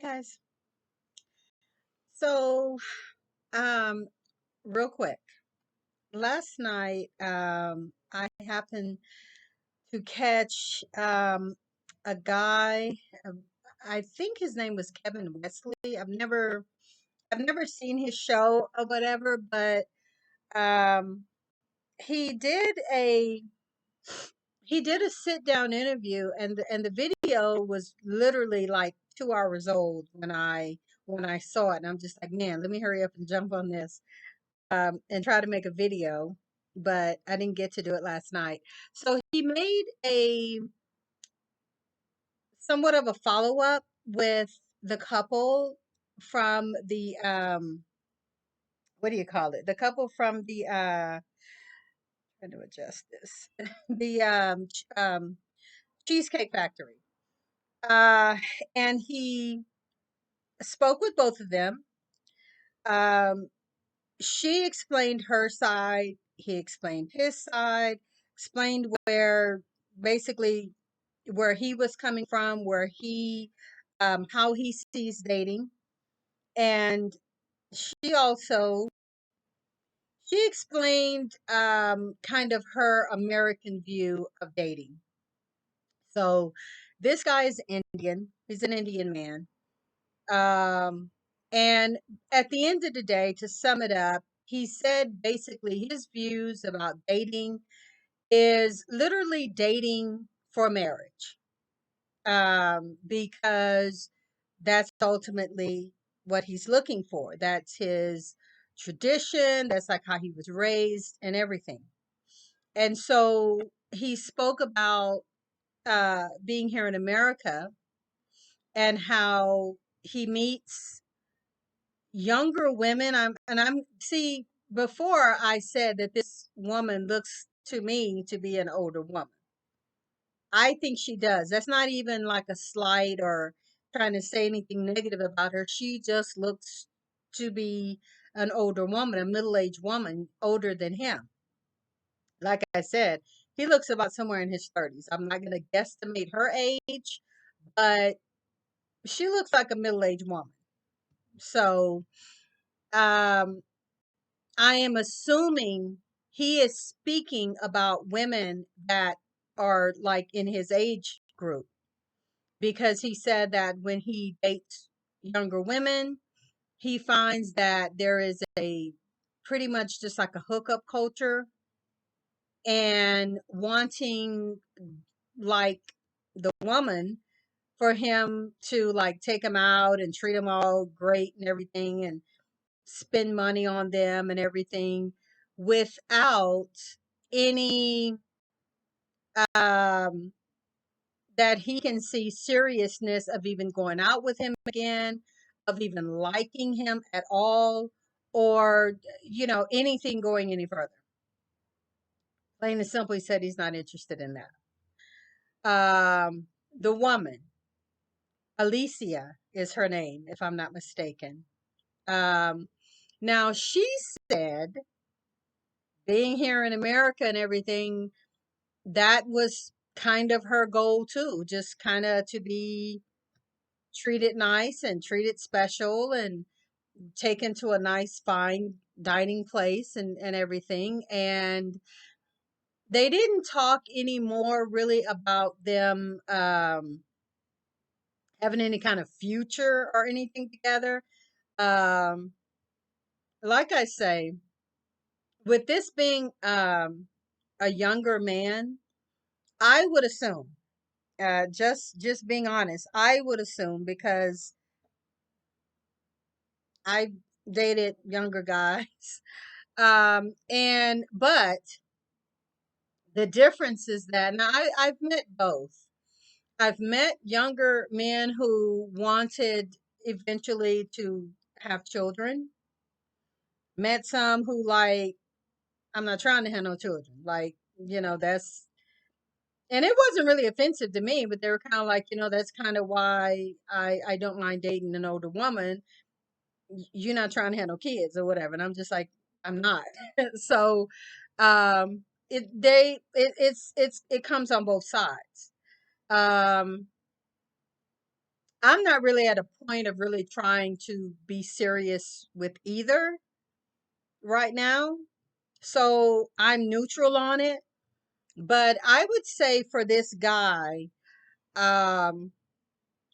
Guys. So, um, real quick, last night, I happened to catch a guy. um, I think his name was Kevin Wesley. I've never seen his show or whatever, but um, he did a he did a sit down interview, and the video was literally like 2 hours old when I saw it, and I'm just like, man, let me hurry up and jump on this and try to make a video, but I didn't get to do it last night. So he made a somewhat of a follow up with the couple from the what do you call it? The couple from the trying to adjust this. The Cheesecake Factory. Uh and he spoke with both of them. Um she explained her side, he explained his side, explained basically where he was coming from, where he how he sees dating. And she also she explained kind of her American view of dating. So this guy is Indian. He's an Indian man. Um and at the end of the day, to sum it up, he said basically his views about dating is literally dating for marriage, because that's ultimately what he's looking for. That's his tradition. That's like how he was raised and everything. And so he spoke about being here in America and how he meets younger women. I'm see, before I said that this woman looks to me to be an older woman. I think she does. That's not even like a slight or trying to say anything negative about her. She just looks to be an older woman, a middle-aged woman, older than him. Like I said, he looks about somewhere in his 30s. I'm not going to guesstimate her age, but she looks like a middle-aged woman. So, um, I am assuming he is speaking about women that are like in his age group, because he said that when he dates younger women, he finds that there is a pretty much just like a hookup culture, and wanting like the woman for him to like take them out and treat them all great and everything and spend money on them and everything without any um that he can see seriousness of even going out with him again, of even liking him at all, or anything going any further. Plain and simply said he's not interested in that. The woman, Alicia is her name, if I'm not mistaken. Um, Now she said, being here in America and everything, that was kind of her goal too, just kind of to be treated nice and treated special and taken to a nice fine dining place and everything. And they didn't talk anymore really about them having any kind of future or anything together. um like I say, with this being a younger man, I would assume, just being honest, I would assume, because I dated younger guys. And but the difference is that now I've met both. I've met younger men who wanted eventually to have children. Met some who like, I'm not trying to have no children. Like, that's, and it wasn't really offensive to me, but they were kind of like, that's kind of why I don't mind dating an older woman. You're not trying to have no kids or whatever. And I'm just like, I'm not. So it comes on both sides. Um I'm not really at a point of really trying to be serious with either right now. So I'm neutral on it. But I would say for this guy, um,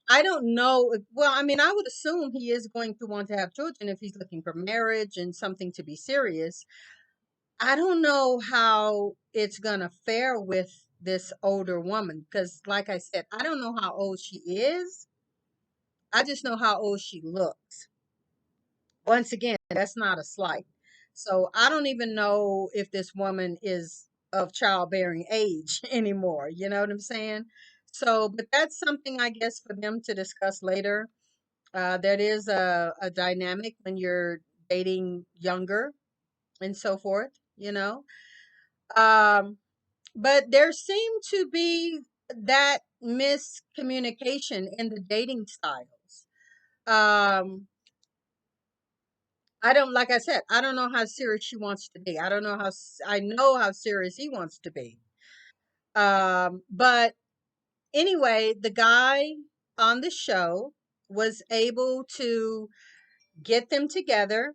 I don't know. Well, I mean, I would assume he is going to want to have children if he's looking for marriage and something to be serious. I don't know how it's going to fare with this older woman because, like I said, I don't know how old she is. I just know how old she looks. Once again, that's not a slight. So I don't even know if this woman is of childbearing age anymore. You know what I'm saying? So, but that's something I guess for them to discuss later. That is a dynamic when you're dating younger and so forth, you know. Um, but there seemed to be that miscommunication in the dating styles. Um, I don't, like I said, I don't know how serious she wants to be. I don't know how, I know how serious he wants to be. But anyway, the guy on the show was able to get them together.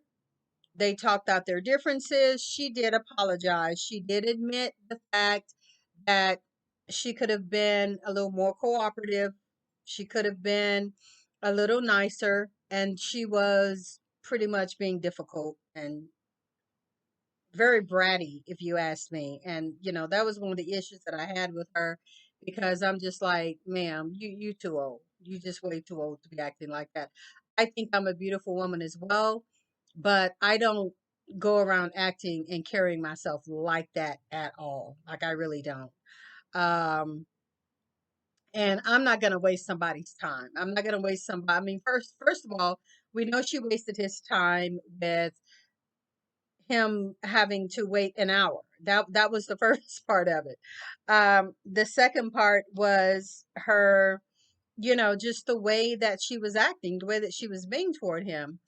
They talked out their differences. She did apologize. She did admit the fact that she could have been a little more cooperative. She could have been a little nicer. And she was pretty much being difficult and very bratty, if you ask me. And, that was one of the issues that I had with her because I'm just like, ma'am, you too old. You just way too old to be acting like that. I think I'm a beautiful woman as well, but I don't go around acting and carrying myself like that at all. Like I really don't. Um, and I'm not gonna waste somebody's time. I'm not gonna waste somebody. I mean, first of all, we know she wasted his time with him having to wait an hour. That was the first part of it. The second part was her, just the way that she was acting, the way that she was being toward him.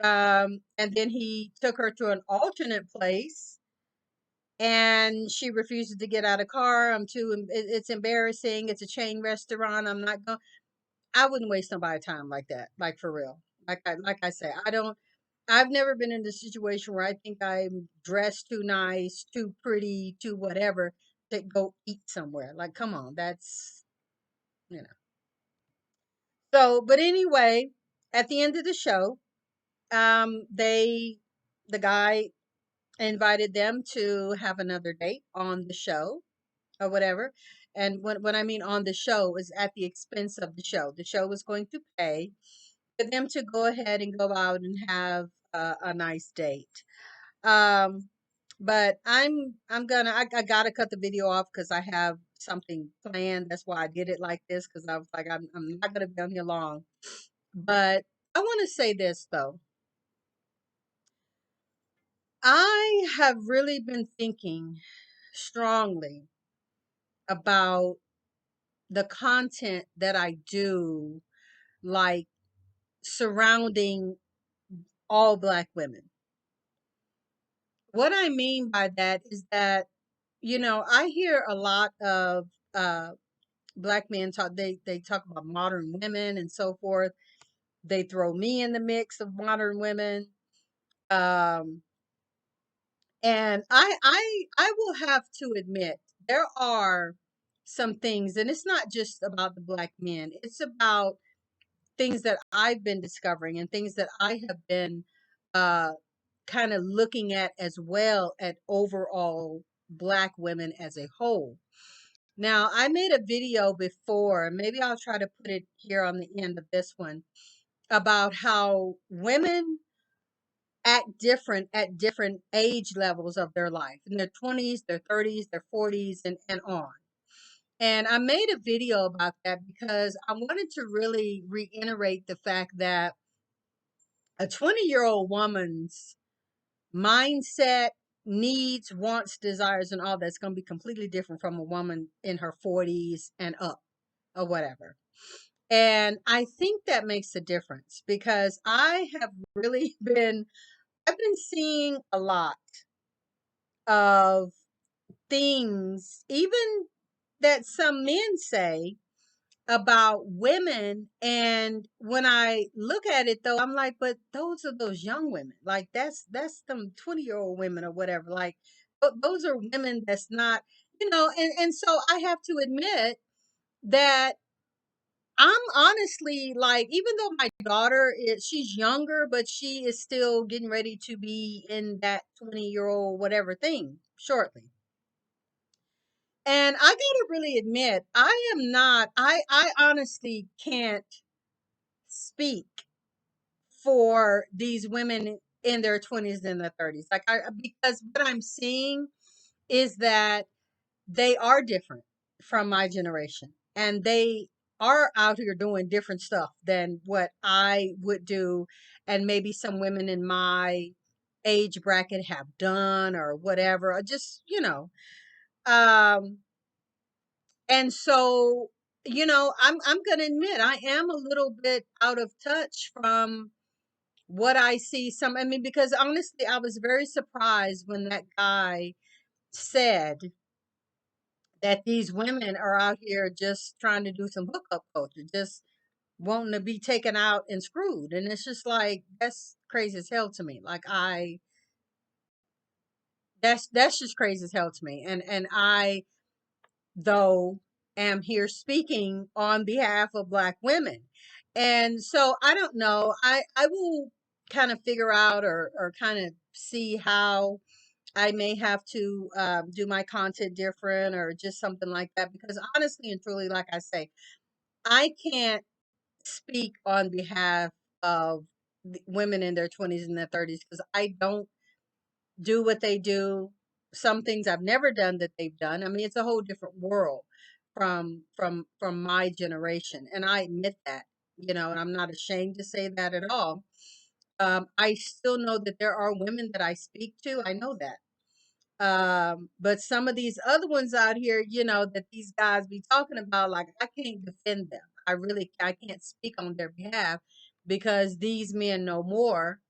And then he took her to an alternate place and she refuses to get out of car. It's embarrassing. It's a chain restaurant. I'm not going, I wouldn't waste nobody's time like that. Like for real. Like I say, I've never been in a situation where I think I'm dressed too nice, too pretty, too whatever to go eat somewhere. Like, come on, that's, you know. So, but anyway, at the end of the show, the guy invited them to have another date on the show or whatever. And when I mean on the show is at the expense of the show. The show was going to pay for them to go ahead and go out and have a nice date. Um, but I gotta cut the video off because I have something planned. That's why I did it like this because I was like, I'm not gonna be on here long. But I want to say this though. I have really been thinking strongly about the content that I do, like surrounding all Black women. What I mean by that is that, I hear a lot of uh, Black men talk, they talk about modern women and so forth. They throw me in the mix of modern women. Um, and I will have to admit, there are some things, and it's not just about the Black men, it's about things that I've been discovering and things that I have been uh, kind of looking at as well at overall Black women as a whole. Now, I made a video before, maybe I'll try to put it here on the end of this one, about how women act different at different age levels of their life, in their 20s, their 30s, their 40s, and on. And I made a video about that because I wanted to really reiterate the fact that a 20-year-old woman's mindset, needs, wants, desires, and all that's going to be completely different from a woman in her 40s and up or whatever. And I think that makes a difference because I have really I've been seeing a lot of things, even that some men say about women. And when I look at it though, I'm like, but those are those young women. Like that's them 20-year-old women or whatever. Like those are women that's not, and so I have to admit that I'm honestly like, even though my daughter she's younger, but she is still getting ready to be in that 20-year-old whatever thing shortly. And I gotta really admit, I honestly can't speak for these women in their 20s and their 30s. Like because what I'm seeing is that they are different from my generation, and they are out here doing different stuff than what I would do, and maybe some women in my age bracket have done or whatever, or just, um and so, I'm going to admit I am a little bit out of touch from what I see I mean, because honestly, I was very surprised when that guy said that these women are out here just trying to do some hookup culture, just wanting to be taken out and screwed. And it's just like, that's crazy as hell to me. Like that's just crazy as hell to me. And I, though, am here speaking on behalf of Black women. And so I don't know. I will kind of figure out, or kind of see how I may have to do my content different or just something like that. Because honestly and truly, like I say, I can't speak on behalf of the women in their 20s and their 30s because I don't do what they do. Some things I've never done that they've done. I mean, it's a whole different world from my generation, and I admit that, and I'm not ashamed to say that at all. I still know that there are women that I speak to. I know that. But some of these other ones out here, that these guys be talking about, like, I can't defend them. I can't speak on their behalf because these men know more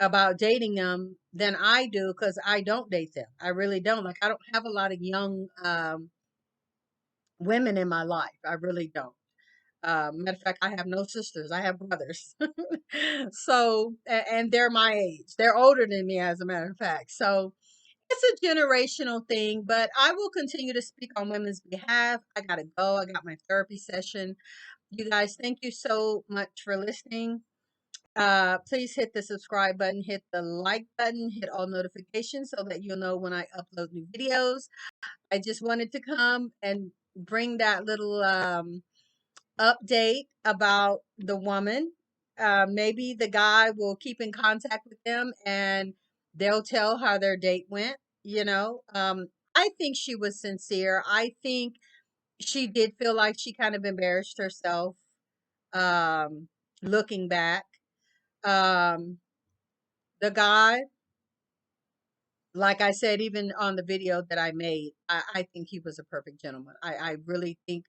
about dating them than I do, because I don't date them. I really don't. Like, I don't have a lot of young women in my life. I really don't. Matter of fact, I have no sisters. I have brothers. So, and they're my age. They're older than me, as a matter of fact. So it's a generational thing, but I will continue to speak on women's behalf. I gotta go. I got my therapy session. You guys, thank you so much for listening. Please hit the subscribe button, hit the like button, hit all notifications so that you'll know when I upload new videos. I just wanted to come and bring that little update about the woman. Maybe the guy will keep in contact with them and they'll tell how their date went. I think she was sincere. I think she did feel like she kind of embarrassed herself, um, looking back. Um, the guy, like I said, even on the video that I made, I think he was a perfect gentleman. I really think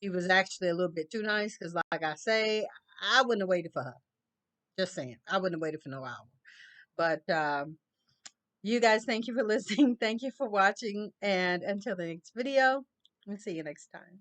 he was actually a little bit too nice because, like I say, I wouldn't have waited for her. Just saying, I wouldn't have waited for no hour. But you guys, thank you for listening. Thank you for watching. And until the next video, we'll see you next time.